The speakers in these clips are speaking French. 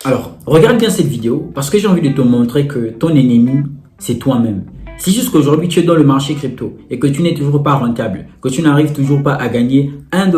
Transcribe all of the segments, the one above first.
Alors, regarde bien cette vidéo parce que j'ai envie de te montrer que ton ennemi, c'est toi-même. Si jusqu'aujourd'hui tu es dans le marché crypto et que tu n'es toujours pas rentable, que tu n'arrives toujours pas à gagner $1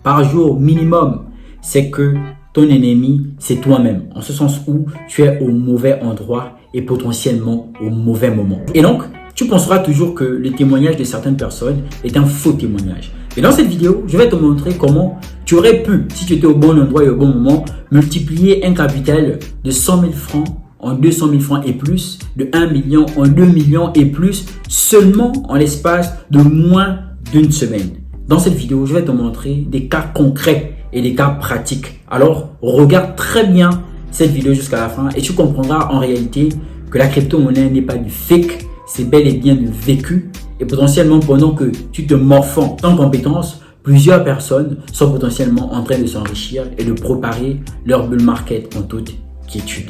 par jour minimum, c'est que ton ennemi, c'est toi-même. En ce sens où tu es au mauvais endroit et potentiellement au mauvais moment. Et donc, tu penseras toujours que le témoignage de certaines personnes est un faux témoignage. Et dans cette vidéo, je vais te montrer comment tu aurais pu, si tu étais au bon endroit et au bon moment, multiplier un capital de 100 000 francs en 200 000 francs et plus, de 1 million en 2 millions et plus, seulement en l'espace de moins d'une semaine. Dans cette vidéo, je vais te montrer des cas concrets et des cas pratiques. Alors, regarde très bien cette vidéo jusqu'à la fin et tu comprendras en réalité que la crypto-monnaie n'est pas du fake, c'est bel et bien du vécu. Et potentiellement, pendant que tu te morfonds sans compétence, plusieurs personnes sont potentiellement en train de s'enrichir et de préparer leur bull market en toute quiétude.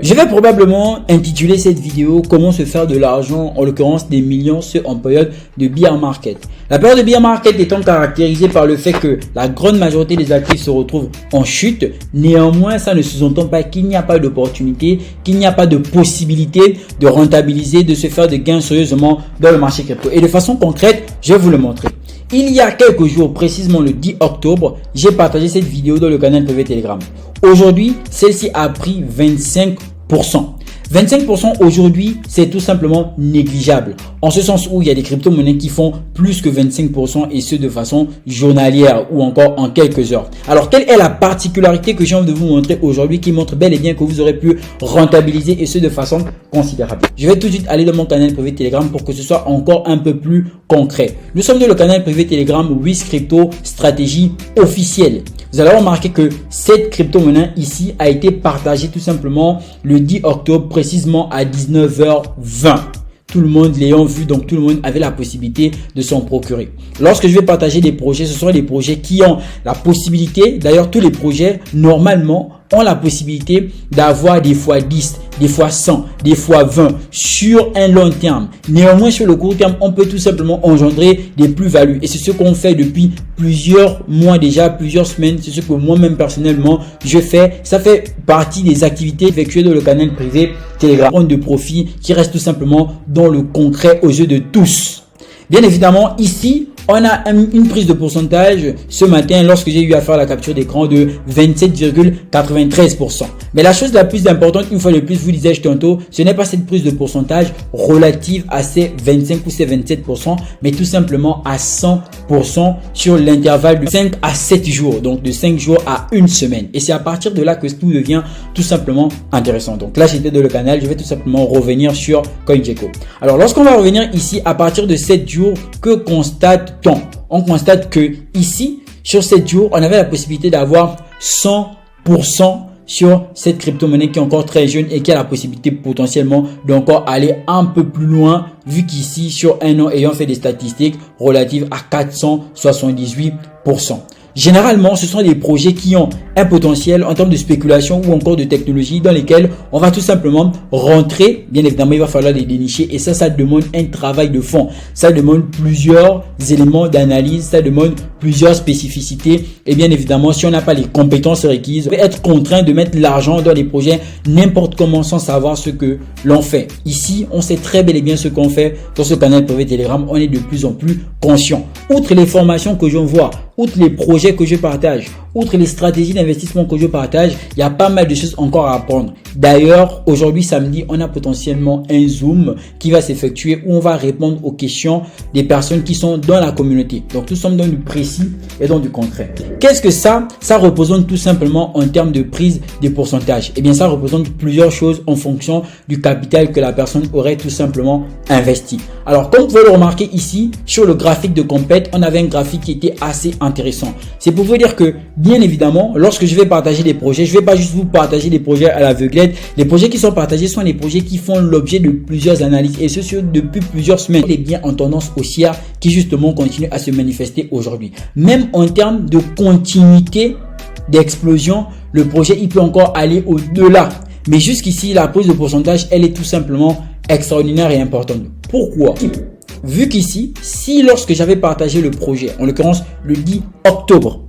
Je vais probablement intituler cette vidéo « Comment se faire de l'argent », en l'occurrence des millions, en période de bear market. La période de bear market étant caractérisée par le fait que la grande majorité des actifs se retrouvent en chute, néanmoins ça ne sous-entend pas qu'il n'y a pas d'opportunité, qu'il n'y a pas de possibilité de rentabiliser, de se faire de gains sérieusement dans le marché crypto. Et de façon concrète, je vais vous le montrer. Il y a quelques jours, précisément le 10 octobre, j'ai partagé cette vidéo dans le canal privé Telegram. Aujourd'hui, celle-ci a pris 25%. 25% aujourd'hui, c'est tout simplement négligeable. En ce sens où il y a des crypto-monnaies qui font plus que 25% et ce de façon journalière ou encore en quelques heures. Alors, quelle est la particularité que j'ai envie de vous montrer aujourd'hui qui montre bel et bien que vous aurez pu rentabiliser et ce de façon considérable? Je vais tout de suite aller dans mon canal privé Telegram pour que ce soit encore un peu plus concret. Nous sommes dans le canal privé Telegram Wiz Crypto Stratégie officielle. Vous allez remarquer que cette crypto-monnaie ici a été partagée tout simplement le 10 octobre précisément à 19h20. Tout le monde l'ayant vu, donc tout le monde avait la possibilité de s'en procurer. Lorsque je vais partager des projets, ce sont des projets qui ont la possibilité, d'ailleurs tous les projets normalement ont la possibilité d'avoir des fois 10, des fois 100, des fois 20 sur un long terme. Néanmoins, sur le court terme, on peut tout simplement engendrer des plus-values. Et c'est ce qu'on fait depuis plusieurs mois déjà, plusieurs semaines. C'est ce que moi-même personnellement, je fais. Ça fait partie des activités effectuées dans le canal privé Telegram de profit qui reste tout simplement dans le concret aux yeux de tous. Bien évidemment, ici, on a une prise de pourcentage ce matin lorsque j'ai eu à faire la capture d'écran de 27,93%. Mais la chose la plus importante, une fois de plus, vous disais-je tantôt, ce n'est pas cette prise de pourcentage relative à ces 25 ou ces 27%, mais tout simplement à 100% sur l'intervalle de 5 à 7 jours. Donc de 5 jours à une semaine. Et c'est à partir de là que tout devient tout simplement intéressant. Donc là, j'étais dans le canal, je vais tout simplement revenir sur CoinGecko. Alors lorsqu'on va revenir ici, à partir de 7 jours, que constate-t-on? On constate que ici, sur 7 jours, on avait la possibilité d'avoir 100% sur cette crypto-monnaie qui est encore très jeune et qui a la possibilité potentiellement d'encore aller un peu plus loin, vu qu'ici, sur un an, ayant fait des statistiques relatives à 478%. Généralement, ce sont des projets qui ont un potentiel en termes de spéculation ou encore de technologie dans lesquels on va tout simplement rentrer. Bien évidemment, il va falloir les dénicher et ça demande un travail de fond. Ça demande plusieurs éléments d'analyse, ça demande plusieurs spécificités et bien évidemment, si on n'a pas les compétences requises, on peut être contraint de mettre l'argent dans les projets n'importe comment sans savoir ce que l'on fait. Ici, on sait très bel et bien ce qu'on fait dans ce canal privé Telegram. On est de plus en plus conscient. Outre les formations que j'envoie, outre les projets que je partage, outre les stratégies d'investissement que je partage, il y a pas mal de choses encore à apprendre. D'ailleurs, aujourd'hui samedi, on a potentiellement un Zoom qui va s'effectuer où on va répondre aux questions des personnes qui sont dans la communauté. Donc, nous sommes dans du précis et dans du concret. Qu'est-ce que ça? Ça représente tout simplement en termes de prise de pourcentage. Eh bien, ça représente plusieurs choses en fonction du capital que la personne aurait tout simplement investi. Alors, comme vous pouvez le remarquer ici, sur le graphique de compète, on avait un graphique qui était assez intéressant. C'est pour vous dire que, bien évidemment, lorsque je vais partager des projets, je ne vais pas juste vous partager des projets à l'aveuglette. Les projets qui sont partagés sont des projets qui font l'objet de plusieurs analyses et ce depuis plusieurs semaines. Les biens en tendance haussière qui justement continuent à se manifester aujourd'hui. Même en termes de continuité d'explosion, le projet il peut encore aller au-delà. Mais jusqu'ici, la prise de pourcentage, elle est tout simplement extraordinaire et importante. Pourquoi? Vu qu'ici, si lorsque j'avais partagé le projet, en l'occurrence le 10 octobre,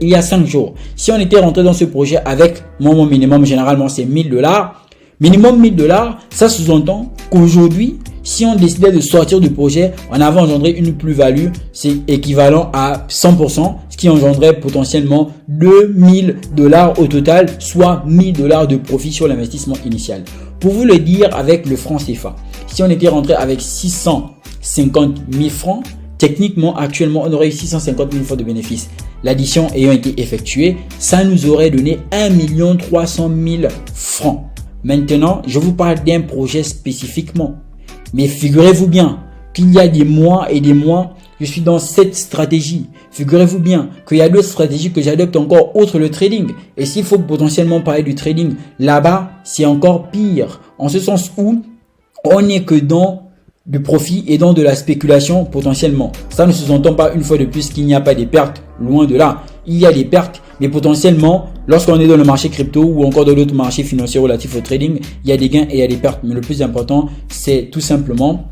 il y a 5 jours, si on était rentré dans ce projet avec mon minimum, généralement c'est $1000, minimum $1000, ça sous-entend qu'aujourd'hui, si on décidait de sortir du projet, on avait engendré une plus-value, c'est équivalent à 100%, ce qui engendrait potentiellement $2000 au total, soit $1000 de profit sur l'investissement initial. Pour vous le dire avec le franc CFA, si on était rentré avec 650 000 francs, techniquement, actuellement, on aurait eu 650 000 francs de bénéfices. L'addition ayant été effectuée, ça nous aurait donné 1 300 000 francs. Maintenant, je vous parle d'un projet spécifiquement. Mais figurez-vous bien qu'il y a des mois et des mois, je suis dans cette stratégie. Figurez-vous bien qu'il y a d'autres stratégies que j'adopte encore outre le trading. Et s'il faut potentiellement parler du trading, là-bas, c'est encore pire. En ce sens où on n'est que dans du profit et dans de la spéculation potentiellement. Ça ne sous-entend pas une fois de plus qu'il n'y a pas des pertes. Loin de là. Il y a des pertes, mais potentiellement, lorsqu'on est dans le marché crypto ou encore dans d'autres marchés financiers relatifs au trading, il y a des gains et il y a des pertes. Mais le plus important, c'est tout simplement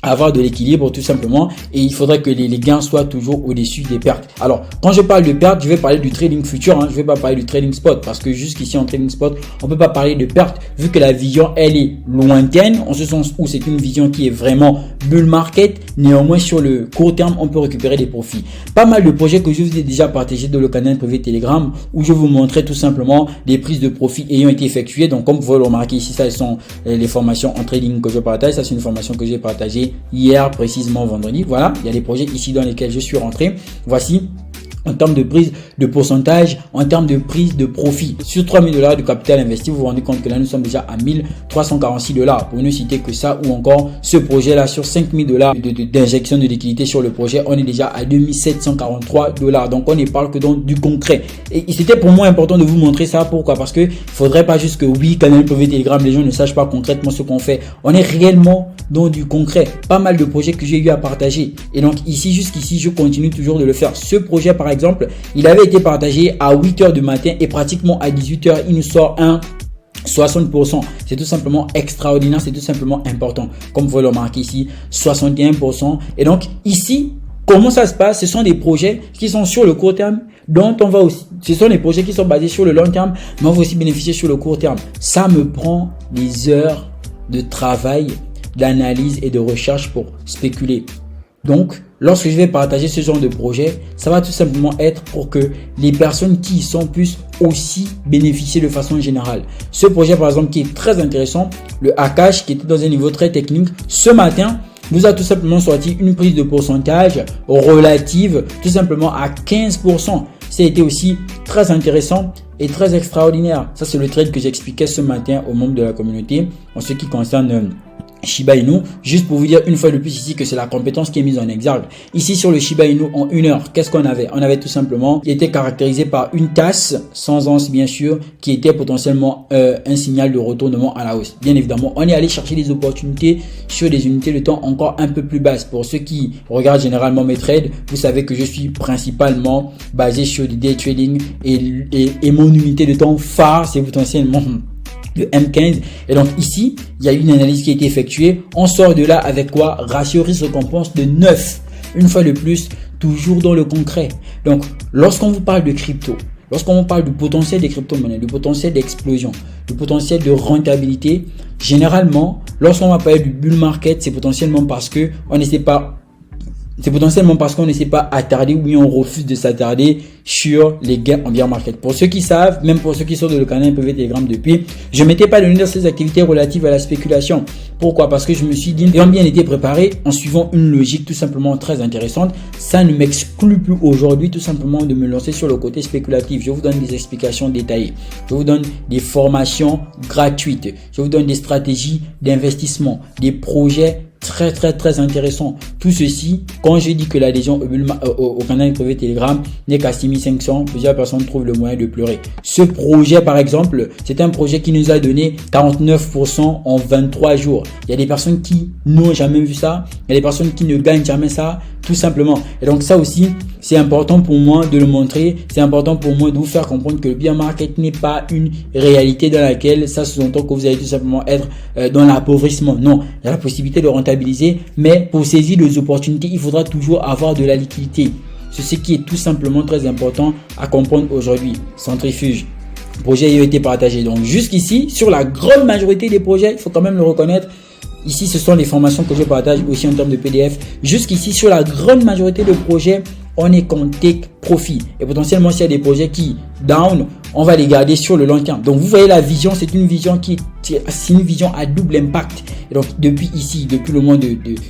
avoir de l'équilibre tout simplement, et il faudrait que les gains soient toujours au-dessus des pertes. Alors, quand je parle de pertes, je vais parler du trading futur, je vais pas parler du trading spot, parce que jusqu'ici en trading spot, on peut pas parler de pertes vu que la vision elle est lointaine, en ce sens où c'est une vision qui est vraiment bull market. Néanmoins, sur le court terme, on peut récupérer des profits. Pas mal de projets que je vous ai déjà partagé dans le canal privé Telegram, où je vous montrais tout simplement des prises de profit ayant été effectuées. Donc, comme vous pouvez le remarquer ici, ça sont les formations en trading que je partage. Ça, c'est une formation que j'ai partagée hier, précisément vendredi. Voilà, il y a des projets ici dans lesquels je suis rentré. Voici en termes de prise de pourcentage, en termes de prise de profit. Sur $3000 de capital investi, vous vous rendez compte que là, nous sommes déjà à $1346 pour ne citer que ça, ou encore ce projet-là sur $5000 d'injection de liquidité sur le projet, on est déjà à $2743. Donc, on ne parle que dans du concret. Et c'était pour moi important de vous montrer ça. Pourquoi? Parce que faudrait pas juste que oui, canal privé Telegram, les gens ne sachent pas concrètement ce qu'on fait. On est réellement dans du concret. Pas mal de projets que j'ai eu à partager. Et donc, ici, jusqu'ici, je continue toujours de le faire. Ce projet, par exemple, il avait été partagé à 8 h du matin et pratiquement à 18 h, il nous sort un 60%. C'est tout simplement extraordinaire, c'est tout simplement important. Comme vous pouvez le remarquer ici, 61%. Et donc, ici, comment ça se passe? Ce sont des projets qui sont sur le court terme, dont on va aussi, ce sont des projets qui sont basés sur le long terme, mais on va aussi bénéficier sur le court terme. Ça me prend des heures de travail, d'analyse et de recherche pour spéculer. Donc, lorsque je vais partager ce genre de projet, ça va tout simplement être pour que les personnes qui y sont puissent aussi bénéficier de façon générale. Ce projet, par exemple, qui est très intéressant, le Akash, qui était dans un niveau très technique, ce matin, nous a tout simplement sorti une prise de pourcentage relative tout simplement à 15%. Ça a été aussi très intéressant et très extraordinaire. Ça, c'est le trade que j'expliquais ce matin aux membres de la communauté en ce qui concerne Shiba Inu. Juste pour vous dire une fois de plus ici que c'est la compétence qui est mise en exergue. Ici sur le Shiba Inu en 1 heure, qu'est-ce qu'on avait? On avait tout simplement, il était caractérisé par une tasse sans anse bien sûr, qui était potentiellement un signal de retournement à la hausse. Bien évidemment, on est allé chercher des opportunités sur des unités de temps encore un peu plus basses. Pour ceux qui regardent généralement mes trades, vous savez que je suis principalement basé sur du day trading et mon unité de temps phare, c'est potentiellement le M15. Et donc ici, il y a une analyse qui a été effectuée. On sort de là avec quoi? Ratio risque-récompense de 9. Une fois de plus, toujours dans le concret. Donc, lorsqu'on vous parle de crypto, lorsqu'on vous parle du potentiel des crypto-monnaies, du potentiel d'explosion, du potentiel de rentabilité, généralement, lorsqu'on va parler du bull market, c'est potentiellement parce que on n'essaie pas C'est potentiellement parce qu'on ne s'est pas attardé ou bien on refuse de s'attarder sur les gains en bear market. Pour ceux qui savent, même pour ceux qui sont dans le canal privé Telegram depuis, je ne m'étais pas donné dans ces activités relatives à la spéculation. Pourquoi? Parce que je me suis dit, ayant bien été préparé en suivant une logique tout simplement très intéressante, ça ne m'exclut plus aujourd'hui tout simplement de me lancer sur le côté spéculatif. Je vous donne des explications détaillées. Je vous donne des formations gratuites. Je vous donne des stratégies d'investissement, des projets très intéressant. Tout ceci, quand j'ai dit que l'adhésion au canal privé Telegram n'est qu'à 6500, plusieurs personnes trouvent le moyen de pleurer. Ce projet, par exemple, c'est un projet qui nous a donné 49% en 23 jours. Il y a des personnes qui n'ont jamais vu ça. Il y a des personnes qui ne gagnent jamais ça, tout simplement. Et donc ça aussi, c'est important pour moi de le montrer. C'est important pour moi de vous faire comprendre que le bear market n'est pas une réalité dans laquelle ça sous-entend que vous allez tout simplement être dans l'appauvrissement. Non, il y a la possibilité de rentabiliser, mais pour saisir les opportunités, il faudra toujours avoir de la liquidité. C'est ce qui est tout simplement très important à comprendre aujourd'hui. Centrifuge. Le projet a été partagé. Donc jusqu'ici, sur la grande majorité des projets, il faut quand même le reconnaître. Ici, ce sont les formations que je partage aussi en termes de PDF. Jusqu'ici, sur la grande majorité de projets, on est qu'en take profit. Et potentiellement, s'il y a des projets qui down, on va les garder sur le long terme. Donc, vous voyez la vision, c'est une vision c'est une vision à double impact. Et donc, depuis le mois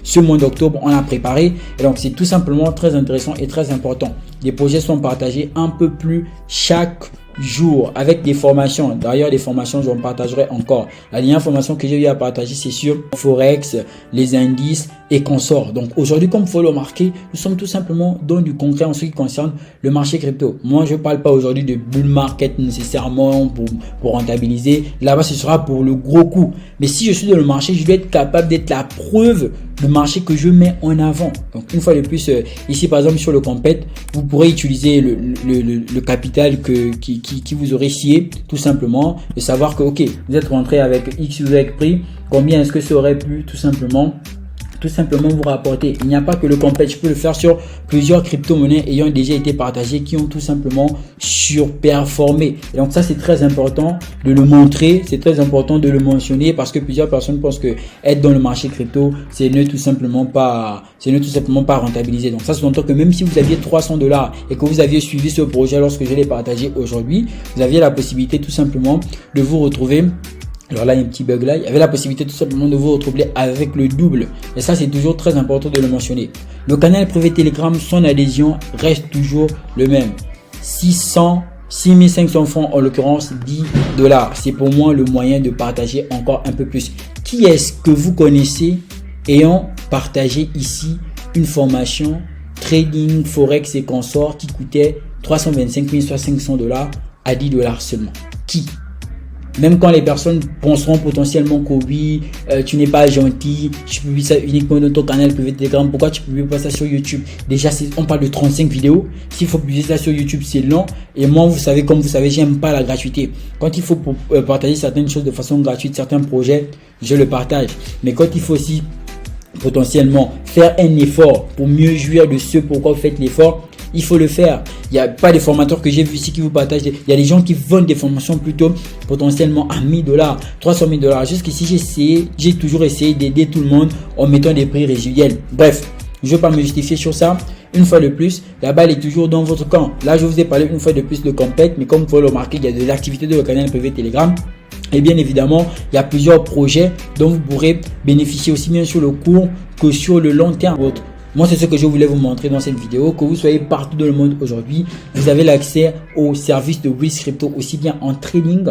ce mois d'octobre, on a préparé. Et donc, c'est tout simplement très intéressant et très important. Les projets sont partagés un peu plus chaque jour avec des formations. D'ailleurs, des formations, je en partagerai encore. La dernière formation que j'ai eu à partager, c'est sur Forex, les indices et consorts. Donc aujourd'hui, comme il faut le remarquer, nous sommes tout simplement dans du concret en ce qui concerne le marché crypto. Moi, je ne parle pas aujourd'hui de bull market nécessairement pour rentabiliser. Là-bas, ce sera pour le gros coup. Mais si je suis dans le marché, je dois être capable d'être la preuve du marché que je mets en avant. Donc une fois de plus, ici par exemple sur le compète, vous pourrez utiliser le capital qui vous aurait scié, tout simplement, et savoir que ok, vous êtes rentré avec X ou Y prix, combien est-ce que ça aurait pu tout simplement vous rapporter. Il n'y a pas que le compète, je peux le faire sur plusieurs crypto-monnaies ayant déjà été partagées qui ont tout simplement surperformé. Et donc ça, c'est très important de le montrer, c'est très important de le mentionner parce que plusieurs personnes pensent que être dans le marché crypto, c'est ne tout simplement pas rentabiliser. Donc ça sous-entend que même si vous aviez $300 et que vous aviez suivi ce projet lorsque je l'ai partagé aujourd'hui, vous aviez la possibilité tout simplement de vous retrouver. Alors là, il y a un petit bug là. Il y avait la possibilité tout simplement de vous retrouver avec le double. Et ça, c'est toujours très important de le mentionner. Le canal privé Telegram, son adhésion reste toujours le même. 6500 francs, en l'occurrence $10. C'est pour moi le moyen de partager encore un peu plus. Qui est-ce que vous connaissez ayant partagé ici une formation trading, forex et consorts qui coûtait 325 000 soit $500 à $10 seulement? Qui? Même quand les personnes penseront potentiellement que oui, tu n'es pas gentil, tu publies ça uniquement dans ton canal privé Telegram, pourquoi tu publies pas ça sur YouTube? Déjà, on parle de 35 vidéos. S'il faut publier ça sur YouTube, c'est long. Et moi, vous savez, comme vous savez, j'aime pas la gratuité. Quand il faut partager certaines choses de façon gratuite, certains projets, je le partage. Mais quand il faut aussi potentiellement faire un effort pour mieux jouir de ce pourquoi vous faites l'effort, il faut le faire. Il n'y a pas des formateurs que j'ai vu ici qui vous partagent. Il y a des gens qui vendent des formations plutôt potentiellement à $1000, 300 000. Jusqu'ici, j'ai toujours essayé d'aider tout le monde en mettant des prix résiduels. Bref, je ne vais pas me justifier sur ça. Une fois de plus, la balle est toujours dans votre camp. Là, je vous ai parlé une fois de plus de compète, mais comme vous pouvez le remarquer, il y a de l'activité de le canal privé Telegram. Et bien évidemment, il y a plusieurs projets dont vous pourrez bénéficier aussi bien sur le court que sur le long terme. Moi, c'est ce que je voulais vous montrer dans cette vidéo. Que vous soyez partout dans le monde aujourd'hui, vous avez l'accès aux services de Wiz Crypto, aussi bien en trading,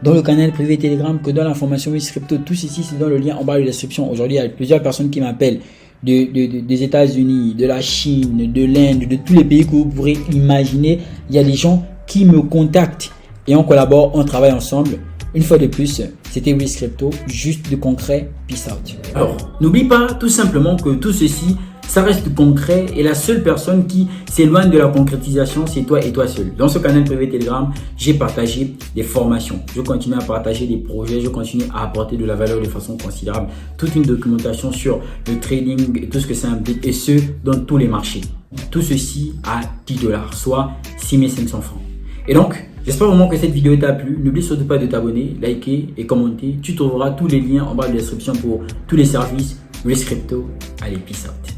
dans le canal privé Telegram, que dans la formation Wiz Crypto. Tout ceci, c'est dans le lien en bas de la description. Aujourd'hui, il y a plusieurs personnes qui m'appellent des États-Unis, de la Chine, de l'Inde, de tous les pays que vous pourrez imaginer. Il y a des gens qui me contactent et on collabore, on travaille ensemble. Une fois de plus, c'était Wiz Crypto, juste de concret. Peace out. Alors, n'oublie pas tout simplement que tout ceci, ça reste concret et la seule personne qui s'éloigne de la concrétisation, c'est toi et toi seul. Dans ce canal privé Telegram, j'ai partagé des formations. Je continue à partager des projets, je continue à apporter de la valeur de façon considérable. Toute une documentation sur le trading et tout ce que ça implique et ce, dans tous les marchés. Tout ceci à $10, soit 6500 francs. Et donc, j'espère vraiment que cette vidéo t'a plu. N'oublie surtout pas de t'abonner, liker et commenter. Tu trouveras tous les liens en bas de la description pour tous les services Wiz Crypto. Allez, peace out.